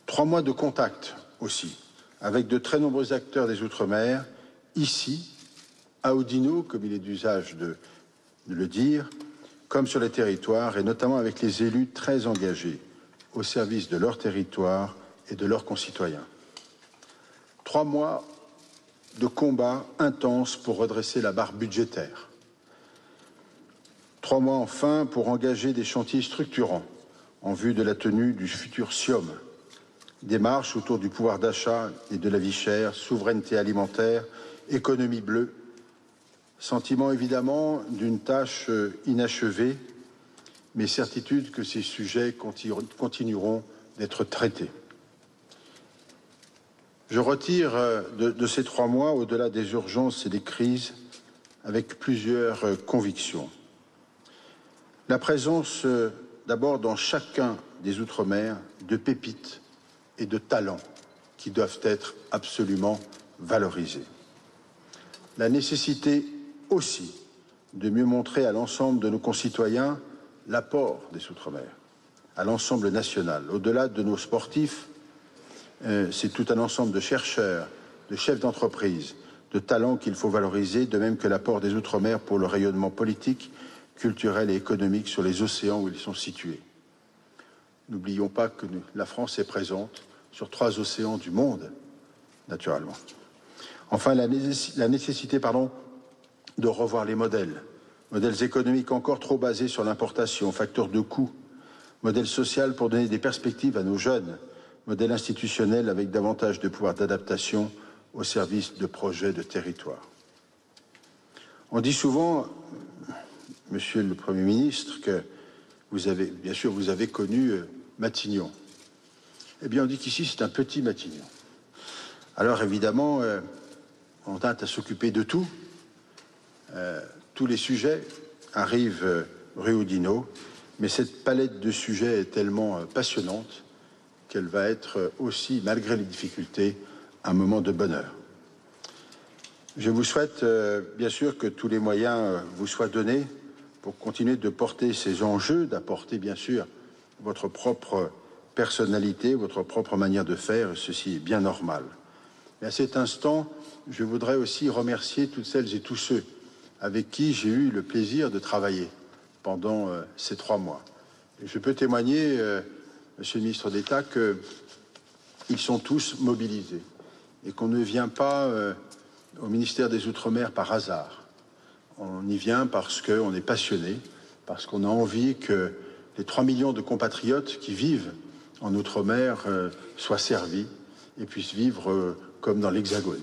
3 mois de contact aussi, avec de très nombreux acteurs des Outre-mer, ici, à Oudinot, comme il est d'usage de le dire, comme sur les territoires, et notamment avec les élus très engagés au service de leur territoire et de leurs concitoyens. 3 mois de combat intense pour redresser la barre budgétaire. 3 mois enfin pour engager des chantiers structurants en vue de la tenue du futur SIOM. Démarche autour du pouvoir d'achat et de la vie chère, souveraineté alimentaire, économie bleue. Sentiment évidemment d'une tâche inachevée, mais certitude que ces sujets continueront d'être traités. Je retire de ces 3 mois, au-delà des urgences et des crises, avec plusieurs convictions. La présence, d'abord, dans chacun des Outre-mer, de pépites et de talents qui doivent être absolument valorisés. La nécessité aussi de mieux montrer à l'ensemble de nos concitoyens l'apport des Outre-mer, à l'ensemble national. Au-delà de nos sportifs, c'est tout un ensemble de chercheurs, de chefs d'entreprise, de talents qu'il faut valoriser, de même que l'apport des Outre-mer pour le rayonnement politique, culturel et économique sur les océans où ils sont situés. N'oublions pas que la France est présente sur 3 océans du monde, naturellement. Enfin, la nécessité de revoir les modèles économiques encore trop basés sur l'importation, facteurs de coût, modèle social pour donner des perspectives à nos jeunes, modèle institutionnel avec davantage de pouvoir d'adaptation au service de projets de territoire. On dit souvent, Monsieur le Premier ministre, que vous avez connu Matignon. Eh bien, on dit qu'ici, c'est un petit Matignon. Alors, évidemment, on tente à s'occuper de tout. Tous les sujets arrivent rue Oudinot, mais cette palette de sujets est tellement passionnante qu'elle va être aussi, malgré les difficultés, un moment de bonheur. Je vous souhaite, bien sûr, que tous les moyens vous soient donnés pour continuer de porter ces enjeux, d'apporter, bien sûr, votre propre personnalité, votre propre manière de faire, et ceci est bien normal. Mais à cet instant, je voudrais aussi remercier toutes celles et tous ceux avec qui j'ai eu le plaisir de travailler pendant ces 3 mois. Et je peux témoigner, Monsieur le ministre d'État, qu'ils sont tous mobilisés et qu'on ne vient pas au ministère des Outre-mer par hasard. On y vient parce qu'on est passionné, parce qu'on a envie que les 3 millions de compatriotes qui vivent en Outre-mer soient servis et puissent vivre comme dans l'Hexagone.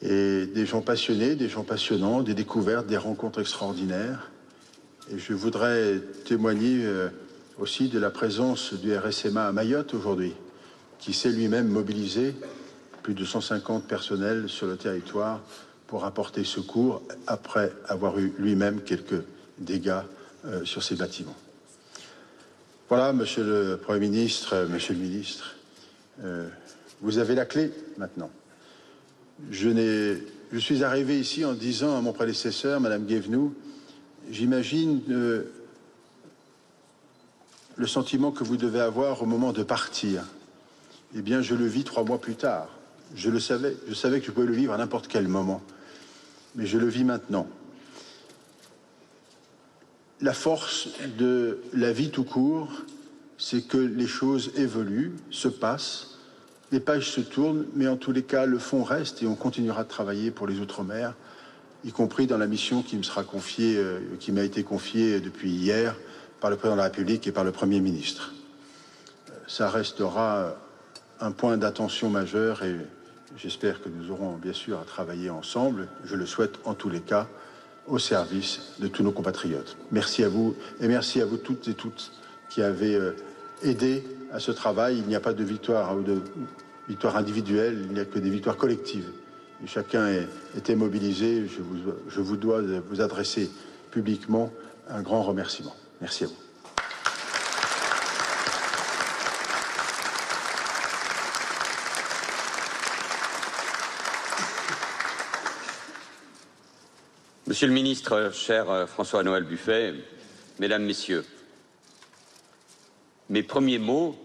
Et des gens passionnés, des gens passionnants, des découvertes, des rencontres extraordinaires. Et je voudrais témoigner aussi de la présence du RSMA à Mayotte aujourd'hui, qui s'est lui-même mobilisé, plus de 150 personnels sur le territoire pour apporter secours après avoir eu lui-même quelques dégâts sur ces bâtiments. Voilà, Monsieur le Premier ministre, Monsieur le ministre, vous avez la clé maintenant. Je suis arrivé ici en disant à mon prédécesseur, Madame Guévenoux, j'imagine le sentiment que vous devez avoir au moment de partir. Eh bien, je le vis 3 mois plus tard. Je le savais. Je savais que je pouvais le vivre à n'importe quel moment. Mais je le vis maintenant. La force de la vie tout court, c'est que les choses évoluent, se passent, les pages se tournent, mais en tous les cas, le fond reste et on continuera de travailler pour les Outre-mer, y compris dans la mission qui me sera confiée, qui m'a été confiée depuis hier par le Président de la République et par le Premier ministre. Ça restera un point d'attention majeur et j'espère que nous aurons bien sûr à travailler ensemble, je le souhaite en tous les cas, au service de tous nos compatriotes. Merci à vous et merci à vous toutes et toutes qui avez aidé à ce travail. Il n'y a pas de victoire ou de victoire individuelle, il n'y a que des victoires collectives. Et chacun était mobilisé. Je vous dois vous adresser publiquement un grand remerciement. Merci à vous. Monsieur le ministre, cher François-Noël Buffet, Mesdames, Messieurs, mes premiers mots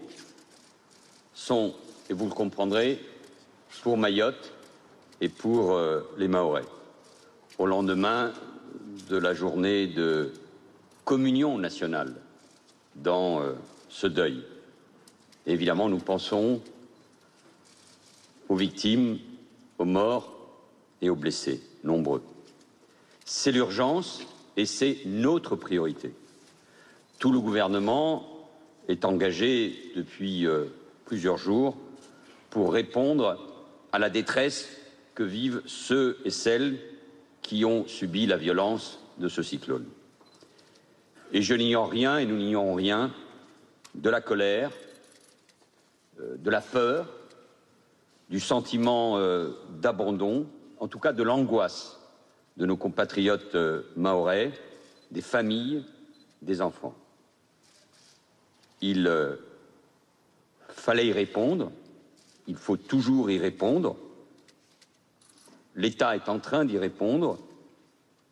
sont, et vous le comprendrez, pour Mayotte et pour les Mahorais. Au lendemain de la journée de communion nationale dans ce deuil. Et évidemment, nous pensons aux victimes, aux morts et aux blessés, nombreux. C'est l'urgence et c'est notre priorité. Tout le gouvernement est engagé depuis plusieurs jours pour répondre à la détresse que vivent ceux et celles qui ont subi la violence de ce cyclone. Et je n'ignore rien, et nous n'ignorons rien, de la colère, de la peur, du sentiment d'abandon, en tout cas de l'angoisse de nos compatriotes mahorais, des familles, des enfants. Il fallait y répondre, il faut toujours y répondre. L'État est en train d'y répondre,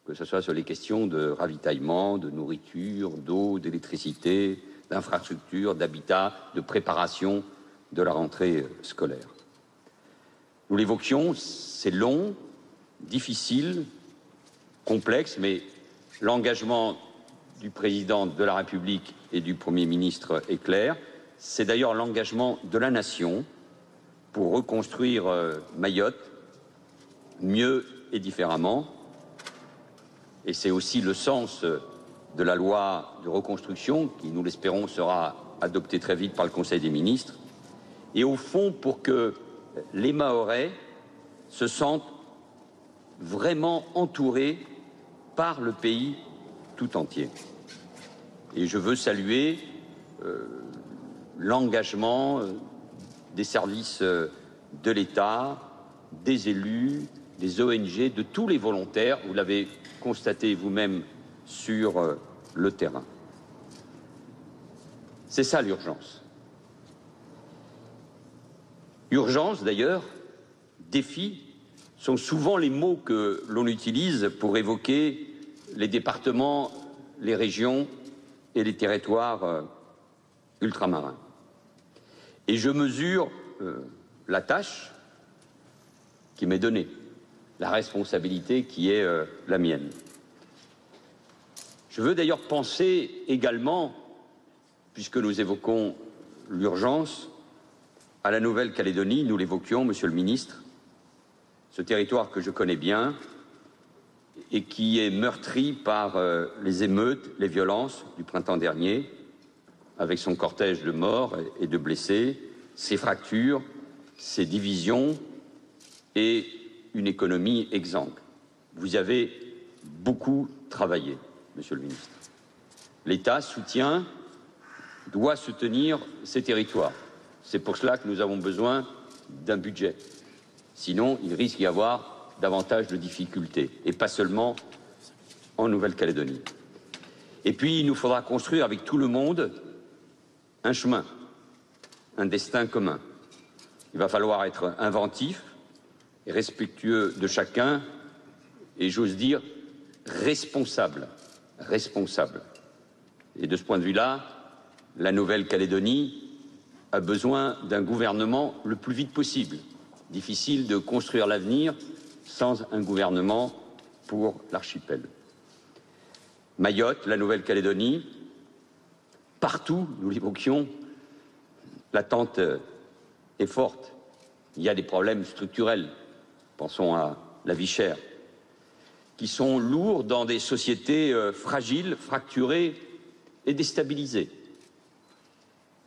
que ce soit sur les questions de ravitaillement, de nourriture, d'eau, d'électricité, d'infrastructures, d'habitat, de préparation de la rentrée scolaire. Nous l'évoquions, c'est long, difficile, complexe, mais l'engagement du président de la République et du Premier ministre est clair. C'est d'ailleurs l'engagement de la nation pour reconstruire Mayotte mieux et différemment. Et c'est aussi le sens de la loi de reconstruction qui, nous l'espérons, sera adoptée très vite par le Conseil des ministres. Et au fond, pour que les Mahorais se sentent vraiment entourés par le pays tout entier. Et je veux saluer l'engagement des services de l'État, des élus, des ONG, de tous les volontaires, vous l'avez constaté vous-même sur le terrain. C'est ça l'urgence. Urgence, d'ailleurs, défi, sont souvent les mots que l'on utilise pour évoquer les départements, les régions et les territoires ultramarins. Et je mesure la tâche qui m'est donnée, la responsabilité qui est la mienne. Je veux d'ailleurs penser également, puisque nous évoquons l'urgence, à la Nouvelle-Calédonie, nous l'évoquions, Monsieur le Ministre, ce territoire que je connais bien et qui est meurtri par les émeutes, les violences du printemps dernier, avec son cortège de morts et de blessés, ses fractures, ses divisions et une économie exsangue. Vous avez beaucoup travaillé, Monsieur le Ministre. L'État doit soutenir ces territoires. C'est pour cela que nous avons besoin d'un budget. Sinon, il risque d'y avoir davantage de difficultés, et pas seulement en Nouvelle-Calédonie. Et puis, il nous faudra construire avec tout le monde un chemin, un destin commun. Il va falloir être inventif et respectueux de chacun, et j'ose dire responsable. Et de ce point de vue-là, la Nouvelle-Calédonie a besoin d'un gouvernement le plus vite possible. Difficile de construire l'avenir sans un gouvernement pour l'archipel. Mayotte, la Nouvelle-Calédonie, partout, nous l'évoquions, l'attente est forte. Il y a des problèmes structurels, pensons à la vie chère, qui sont lourds dans des sociétés fragiles, fracturées et déstabilisées,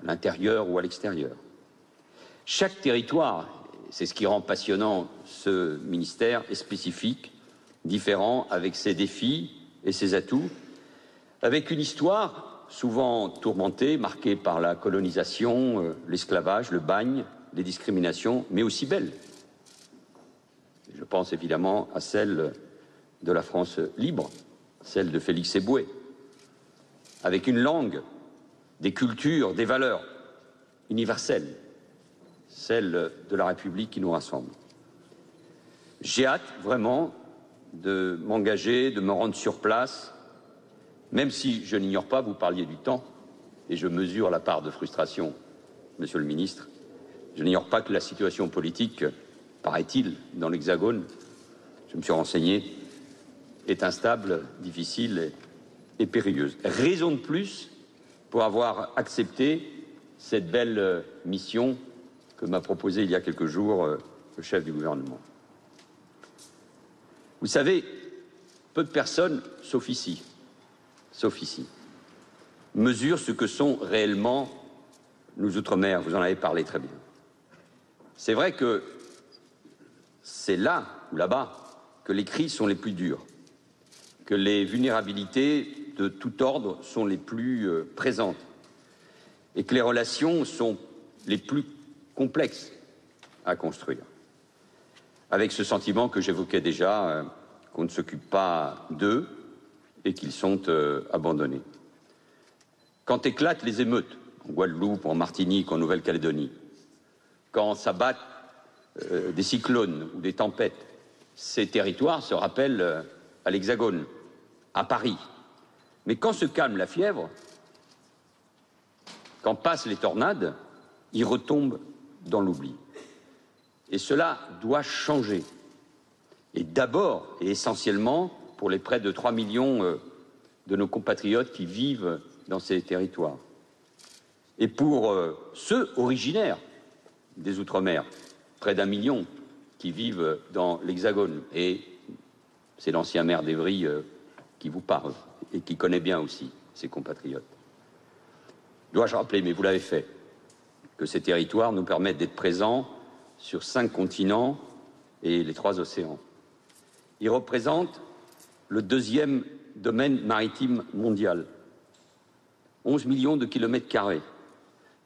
à l'intérieur ou à l'extérieur. Chaque territoire, c'est ce qui rend passionnant ce ministère, est spécifique, différent, avec ses défis et ses atouts, avec une histoire souvent tourmentée, marquée par la colonisation, l'esclavage, le bagne, les discriminations, mais aussi belle. Je pense évidemment à celle de la France libre, celle de Félix Éboué, avec une langue, des cultures, des valeurs universelles, celle de la République qui nous rassemble. J'ai hâte vraiment de m'engager, de me rendre sur place, même si je n'ignore pas, vous parliez du temps, et je mesure la part de frustration, Monsieur le Ministre, Je n'ignore pas que la situation politique, paraît-il, dans l'Hexagone, je me suis renseigné, est instable, difficile et périlleuse. Raison de plus pour avoir accepté cette belle mission que m'a proposée il y a quelques jours le chef du gouvernement. Vous savez, peu de personnes, sauf ici, mesurent ce que sont réellement nos outre-mer. Vous en avez parlé très bien. C'est vrai que c'est là ou là-bas que les crises sont les plus dures, que les vulnérabilités de tout ordre sont les plus présentes et que les relations sont les plus complexes à construire. Avec ce sentiment que j'évoquais déjà, qu'on ne s'occupe pas d'eux et qu'ils sont abandonnés. Quand éclatent les émeutes, en Guadeloupe, en Martinique, en Nouvelle-Calédonie, quand s'abattent des cyclones ou des tempêtes, ces territoires se rappellent à l'Hexagone, à Paris. Mais quand se calme la fièvre, quand passent les tornades, ils retombent dans l'oubli. Et cela doit changer. Et d'abord et essentiellement pour les près de 3 millions de nos compatriotes qui vivent dans ces territoires. Et pour ceux originaires des Outre-mer, près d'1 million qui vivent dans l'Hexagone. Et c'est l'ancien maire d'Évry qui vous parle et qui connaît bien aussi ses compatriotes. Dois-je rappeler, mais vous l'avez fait, que ces territoires nous permettent d'être présents sur 5 continents et les 3 océans. Ils représentent le 2e domaine maritime mondial. 11 millions de kilomètres carrés,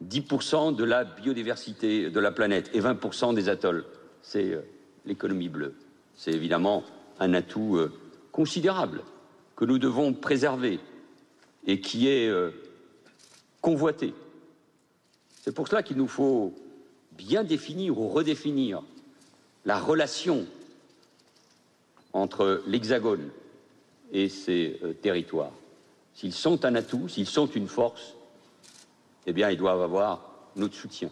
10% de la biodiversité de la planète et 20% des atolls. C'est l'économie bleue. C'est évidemment un atout considérable que nous devons préserver et qui est convoité. C'est pour cela qu'il nous faut bien définir ou redéfinir la relation entre l'Hexagone et ces territoires. S'ils sont un atout, s'ils sont une force, eh bien, ils doivent avoir notre soutien.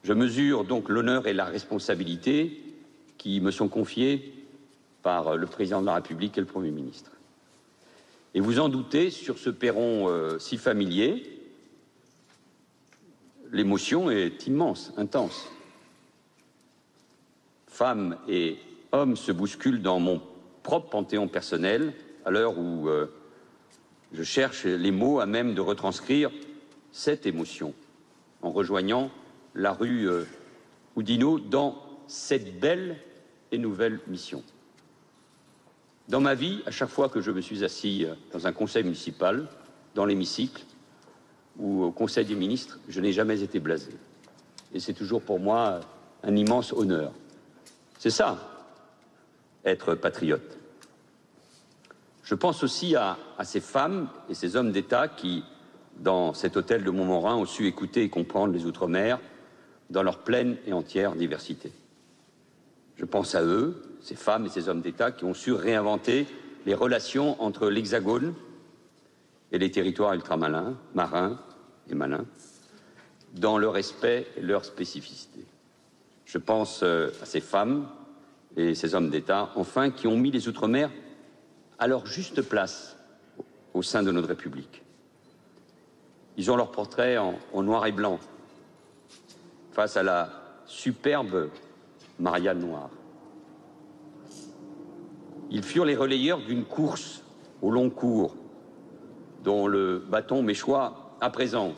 Je mesure donc l'honneur et la responsabilité qui me sont confiés par le Président de la République et le Premier ministre. Et vous en doutez, sur ce perron si familier, l'émotion est immense, intense. Femmes et hommes se bousculent dans mon propre panthéon personnel à l'heure où je cherche les mots à même de retranscrire cette émotion en rejoignant la rue Oudinot dans cette belle et nouvelle mission. Dans ma vie, à chaque fois que je me suis assis dans un conseil municipal, dans l'hémicycle ou au Conseil des ministres, je n'ai jamais été blasé. Et c'est toujours pour moi un immense honneur. C'est ça, être patriote. Je pense aussi à ces femmes et ces hommes d'État qui, dans cet hôtel de Montmorin, ont su écouter et comprendre les Outre-mer dans leur pleine et entière diversité. Je pense à eux, ces femmes et ces hommes d'État qui ont su réinventer les relations entre l'Hexagone et les territoires ultramarins, marins et malins, dans le respect et leur spécificité. Je pense à ces femmes et ces hommes d'État, enfin, qui ont mis les Outre-mer à leur juste place au sein de notre République. Ils ont leur portrait en noir et blanc face à la superbe Marianne noire. Ils furent les relayeurs d'une course au long cours dont le bâton m'échoit à présent.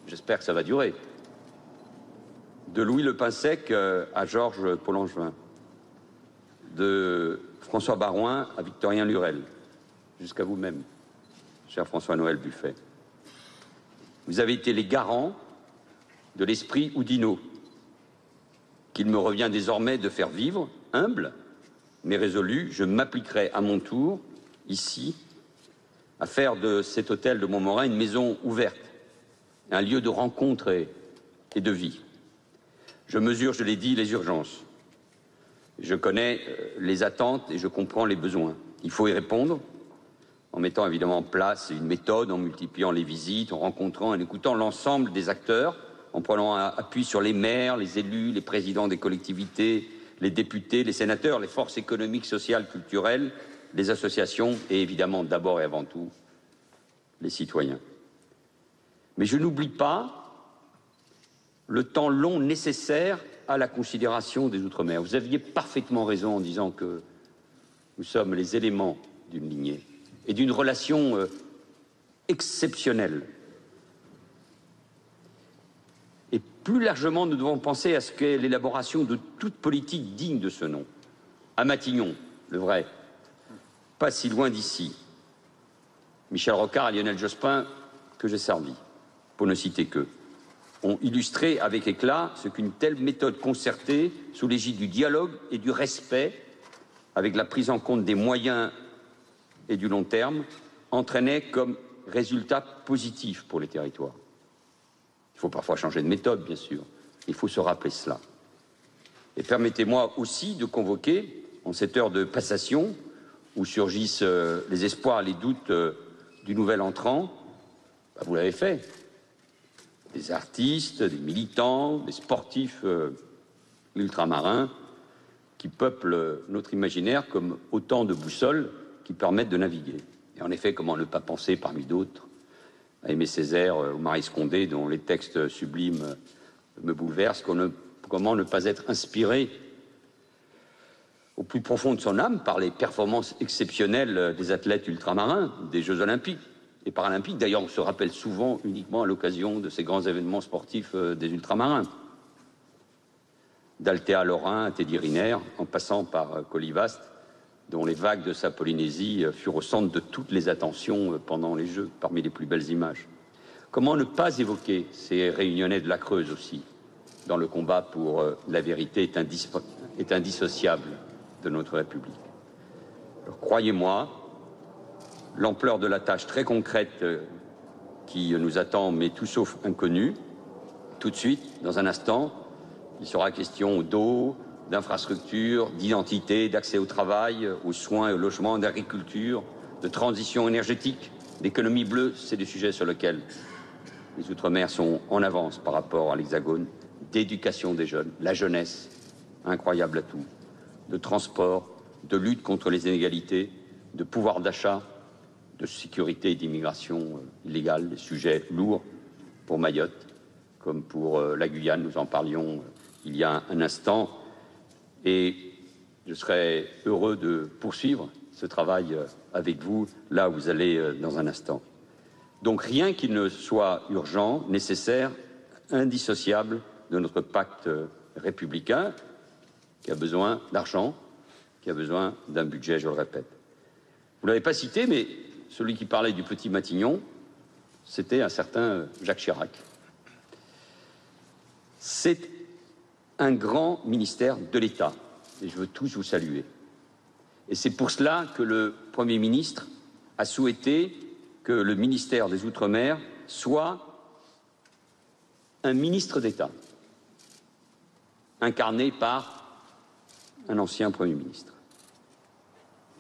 J'espère que ça va durer. De Louis Le Pinsec à Georges Paul-Langevin, de François Baroin à Victorien Lurel, jusqu'à vous-même, cher François-Noël Buffet. Vous avez été les garants de l'esprit Oudinot, qu'il me revient désormais de faire vivre, humble, mais résolu. Je m'appliquerai à mon tour, ici, à faire de cet hôtel de Montmorin une maison ouverte, un lieu de rencontre et de vie. Je mesure, je l'ai dit, les urgences. Je connais les attentes et je comprends les besoins. Il faut y répondre. en mettant évidemment en place une méthode, en multipliant les visites, en rencontrant et en écoutant l'ensemble des acteurs, en prenant appui sur les maires, les élus, les présidents des collectivités, les députés, les sénateurs, les forces économiques, sociales, culturelles, les associations et évidemment, d'abord et avant tout, les citoyens. Mais je n'oublie pas le temps long nécessaire à la considération des Outre-mer. Vous aviez parfaitement raison en disant que nous sommes les éléments d'une lignée et d'une relation exceptionnelle. Et plus largement, nous devons penser à ce qu'est l'élaboration de toute politique digne de ce nom. À Matignon, le vrai, pas si loin d'ici, Michel Rocard et Lionel Jospin, que j'ai servi, pour ne citer qu'eux, ont illustré avec éclat ce qu'une telle méthode concertée, sous l'égide du dialogue et du respect, avec la prise en compte des moyens et du long terme, entraînait comme résultat positif pour les territoires. Il faut parfois changer de méthode, bien sûr. Il faut se rappeler cela. Et permettez-moi aussi de convoquer, en cette heure de passation, où surgissent les espoirs et les doutes du nouvel entrant, vous l'avez fait, des artistes, des militants, des sportifs ultramarins qui peuplent notre imaginaire comme autant de boussoles qui permettent de naviguer. Et en effet, comment ne pas penser, parmi d'autres, à Aimé Césaire ou Maryse Condé, dont les textes sublimes me bouleversent, comment ne pas être inspiré au plus profond de son âme par les performances exceptionnelles des athlètes ultramarins des Jeux Olympiques et Paralympiques. D'ailleurs, on se rappelle souvent uniquement à l'occasion de ces grands événements sportifs des ultramarins. D'Althea Lorrain à Teddy Riner, en passant par Colivast, dont les vagues de sa Polynésie furent au centre de toutes les attentions pendant les Jeux, parmi les plus belles images. Comment ne pas évoquer ces Réunionnais de la Creuse aussi, dans le combat pour la vérité est indissociable de notre République. Alors, croyez-moi, l'ampleur de la tâche très concrète qui nous attend m'est tout sauf inconnue. Tout de suite, dans un instant, il sera question d'eau, d'infrastructures, d'identité, d'accès au travail, aux soins et au logement, d'agriculture, de transition énergétique, d'économie bleue. C'est des sujets sur lesquels les Outre-mer sont en avance par rapport à l'Hexagone, d'éducation des jeunes, la jeunesse, incroyable atout, de transport, de lutte contre les inégalités, de pouvoir d'achat, de sécurité et d'immigration illégale, des sujets lourds pour Mayotte, comme pour la Guyane, nous en parlions il y a un instant, et je serai heureux de poursuivre ce travail avec vous, là où vous allez dans un instant. Donc rien qui ne soit urgent, nécessaire, indissociable de notre pacte républicain, qui a besoin d'argent, qui a besoin d'un budget, je le répète. Vous ne l'avez pas cité, mais celui qui parlait du petit Matignon, c'était un certain Jacques Chirac. C'est un grand ministère de l'État, et je veux tous vous saluer. Et c'est pour cela que le Premier ministre a souhaité que le ministère des Outre-mer soit un ministre d'État, incarné par un ancien Premier ministre.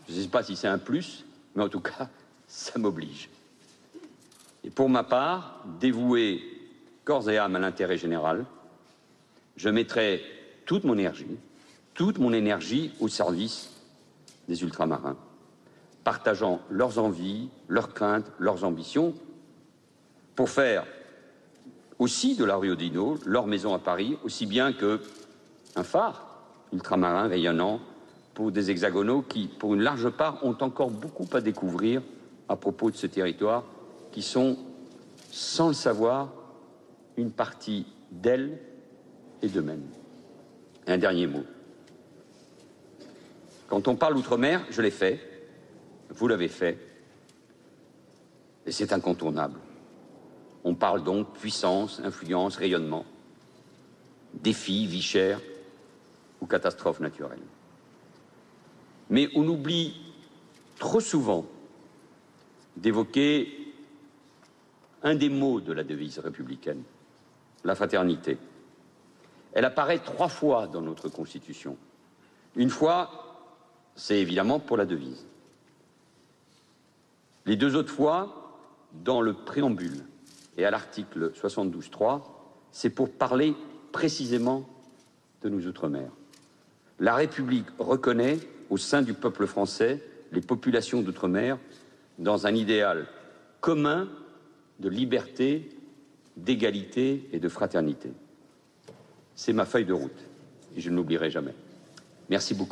Je ne sais pas si c'est un plus, mais en tout cas, ça m'oblige. Et pour ma part, dévoué corps et âme à l'intérêt général, je mettrai toute mon énergie au service des ultramarins, partageant leurs envies, leurs craintes, leurs ambitions, pour faire aussi de la rue Odino leur maison à Paris, aussi bien qu'un phare ultramarin rayonnant pour des hexagonaux qui, pour une large part, ont encore beaucoup à découvrir à propos de ce territoire, qui sont, sans le savoir, une partie d'elles et d'eux-mêmes. Un dernier mot. Quand on parle outre-mer, je l'ai fait, vous l'avez fait, et c'est incontournable. On parle donc puissance, influence, rayonnement, défis, vie chère ou catastrophes naturelles. Mais on oublie trop souvent d'évoquer un des mots de la devise républicaine, la fraternité. Elle apparaît 3 fois dans notre Constitution. Une fois, c'est évidemment pour la devise. Les deux autres fois, dans le préambule et à l'article 72.3, c'est pour parler précisément de nos Outre-mer. La République reconnaît au sein du peuple français les populations d'Outre-mer dans un idéal commun de liberté, d'égalité et de fraternité. C'est ma feuille de route et je ne l'oublierai jamais. Merci beaucoup.